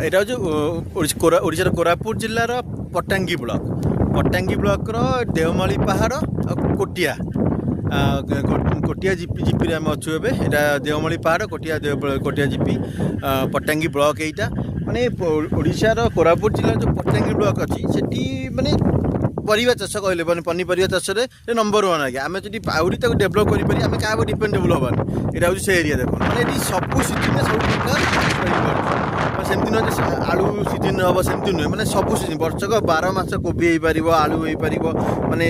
এটা হচ্ছে ওড়িশার কোରାପୁଟ ଜିଲ୍ଲାର ପଟାଙ୍ଗୀ ବ୍ଲକର ଦେଓମାଳି ପାହାଡ଼ ଆଉ କୋଟିଆ ଜିପିରେ ଆମେ ଅଛୁ ଏବେ। ଏଇଟା ଦେଓମାଳି ପାହାଡ଼ କୋଟିଆ ଜିପି ପଟାଙ୍ଗୀ ବ୍ଲକ ଏଇଟା ମାନେ ଓଡ଼ିଶାର କୋରାପୁଟ ଜିଲ୍ଲାର ଯେଉଁ ପଟାଙ୍ଗୀ ବ୍ଲକ ଅଛି ସେଠି ମାନେ ପରିବା ଚାଷ କହିଲେ ମାନେ ପନିପରିବା ଚାଷରେ ନମ୍ବର ୱାନ୍ ଆଜ୍ଞା। ଆମେ ଯଦି ଆହୁରି ତାକୁ ଡେଭଲପ୍ କରିପାରିବା ଆମେ କାହା ଉପରେ ଡିପେଣ୍ଡେବୁଲ୍ ହେବାନି। ଏଇଟା ହେଉଛି ସେ ଏରିଆ ଦେଖନ୍ତୁ ମାନେ ଏଠି ସବୁ ସିଜିନ୍ରେ ସବୁ ପ୍ରକାର ସେମିତି ନୁହେଁ ଯେ ଆଳୁ ସିଜିନ୍ ହେବ ସେମିତି ନୁହେଁ ମାନେ ସବୁ ସିଜିନ୍ ବର୍ଷକ 12 ମାସ କୋବି ହେଇପାରିବ, ଆଳୁ ହେଇପାରିବ, ମାନେ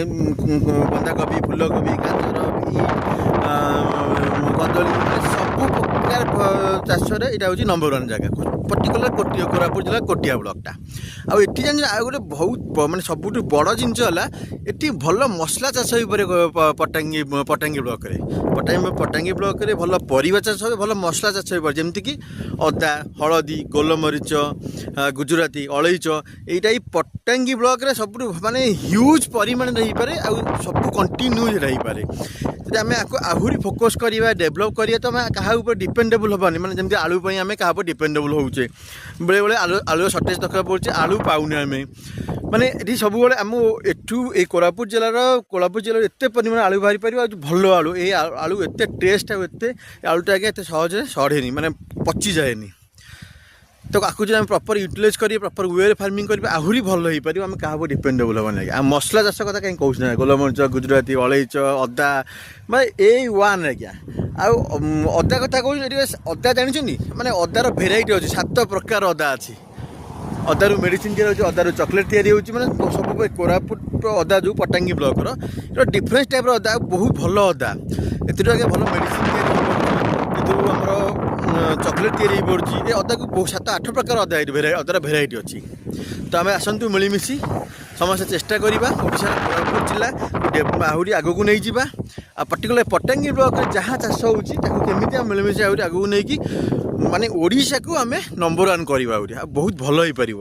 ବନ୍ଧାକୋବି, ଫୁଲକୋବି, ଗାଜର, କଦଳୀ ମାନେ ସବୁ ପ୍ରକାର ଚାଷରେ ଏଇଟା ହେଉଛି ନମ୍ବର ୱାନ୍ ଜାଗା ପର୍ଟିକୁଲାର କୋରାପୁଟ ଜିଲ୍ଲା କୋଟିଆ ବ୍ଲକଟା। ଆଉ ଏଠି ଜାଣିଛ ଆଉ ଗୋଟେ ବହୁତ ମାନେ ସବୁଠୁ ବଡ଼ ଜିନିଷ ହେଲା ଏଠି ଭଲ ମସଲା ଚାଷ ହେଇପାରେ ପଟାଙ୍ଗୀ ବ୍ଲକରେ। ପଟାଙ୍ଗୀ ବ୍ଲକରେ ଭଲ ପରିବା ଚାଷ ହୁଏ, ଭଲ ମସଲା ଚାଷ ହେଇପାରେ ଯେମିତିକି ଅଦା, ହଳଦୀ, ଗୋଲମରିଚ, ଗୁଜୁରାତି, ଅଳେଇଚ ଏଇଟା ଏଇ ପଟାଙ୍ଗୀ ବ୍ଲକରେ ସବୁଠୁ ମାନେ ହ୍ୟୁଜ୍ ପରିମାଣରେ ହେଇପାରେ ଆଉ ସବୁ କଣ୍ଟିନ୍ୟୁ ହେଇପାରେ। ଯଦି ଆମେ ଆକୁ ଆହୁରି ଫୋକସ୍ କରିବା ଡେଭଲପ୍ କରିବା ତ ଆମେ କାହା ଉପରେ ଡିପେଣ୍ଡେବୁଲ୍ ହେବାନି। ମାନେ ଯେମିତି ଆଳୁ ପାଇଁ ଆମେ କାହା ଉପରେ ଡିପେଣ୍ଡେବୁଲ୍ ହେଉଛେ, ବେଳେବେଳେ ଆଳୁର ସର୍ଟେଜ୍ ଦରକାର ପଡ଼ୁଛି, ଆଳୁ ପାଉନେ ଆମେ। ମାନେ ଏଠି ସବୁବେଳେ ଆମ ଏଠୁ ଏଇ କୋରାପୁଟ ଜିଲ୍ଲାର ଏତେ ପରିମାଣ ଆଳୁ ବାହାରି ପାରିବ ଆଉ ଭଲ ଆଳୁ ଏଇ ଆଳୁ ଏତେ ଟେଷ୍ଟ ଆଉ ଏତେ ଆଳୁଟା ଆଜ୍ଞା ଏତେ ସହଜରେ ସଢ଼େନି ମାନେ ପଚିଯାଏନି। ତ ଆକୁ ଯଦି ଆମେ ପ୍ରପର୍ ୟୁଟିଲାଇଜ୍ କରିବା ପ୍ରପର୍ ୱେରେ ଫାର୍ମିଂ କରିବା ଆହୁରି ଭଲ ହେଇପାରିବ। ଆମେ କାହା ଉପରେ ଡିପେଣ୍ଡେବୁଲ୍ ହେବାନି ଆଜ୍ଞା। ଆଉ ମସଲା ଚାଷ କଥା କାହିଁ କହୁଛି ନା ଗୋଲମରିଚ, ଗୁଜୁରାତି, ଅଳେଇଚ, ଅଦା ମାନେ A1 ଆଜ୍ଞା। ଆଉ ଅଦା କଥା କହୁଛି ଏଠି ଅଦା ଜାଣିଛନ୍ତି ମାନେ ଅଦାର ଭେରାଇଟି ଅଛି 7 ପ୍ରକାର ଅଦା ଅଛି। ଅଦାରୁ ମେଡ଼ିସିନ୍ ତିଆରି ହେଉଛି, ଅଦାରୁ ଚକୋଲେଟ୍ ତିଆରି ହେଉଛି, ମାନେ ସବୁ କୋରାପୁଟ ଅଦା ଯେଉଁ ପଟାଙ୍ଗୀ ବ୍ଲକର ଏଇଟା ଡିଫରେନ୍ସ ଟାଇପ୍ର ଅଦା ବହୁତ ଭଲ ଅଦା। ଏଥିରୁ ଆଜ୍ଞା ଭଲ ମେଡ଼ିସିନ୍ ତିଆରି ହେଇପାରୁଛି, ଏଥିରୁ ଆମର ଚକୋଲେଟ୍ ତିଆରି ହେଇପାରୁଛି। ଏ ଅଦାକୁ 7-8 ପ୍ରକାର ଅଦାର ଭେରାଇଟି ଅଛି। ତ ଆମେ ଆସନ୍ତୁ ମିଳିମିଶି ସମସ୍ତେ ଚେଷ୍ଟା କରିବା ଓଡ଼ିଶାର କୋରାପୁଟ ଜିଲ୍ଲା ଆହୁରି ଆଗକୁ ନେଇଯିବା। ଆଉ ପର୍ଟିକୁଲାର ପଟାଙ୍ଗୀ ବ୍ଲକରେ ଯାହା ଚାଷ ହେଉଛି ତାକୁ କେମିତି ଆମେ ମିଳିମିଶି ଆହୁରି ଆଗକୁ ନେଇକି ମାନେ ଓଡ଼ିଶାକୁ ଆମେ ନମ୍ବର ୱାନ୍ କରିବା ଆହୁରି ଆଉ ବହୁତ ଭଲ ହେଇପାରିବ।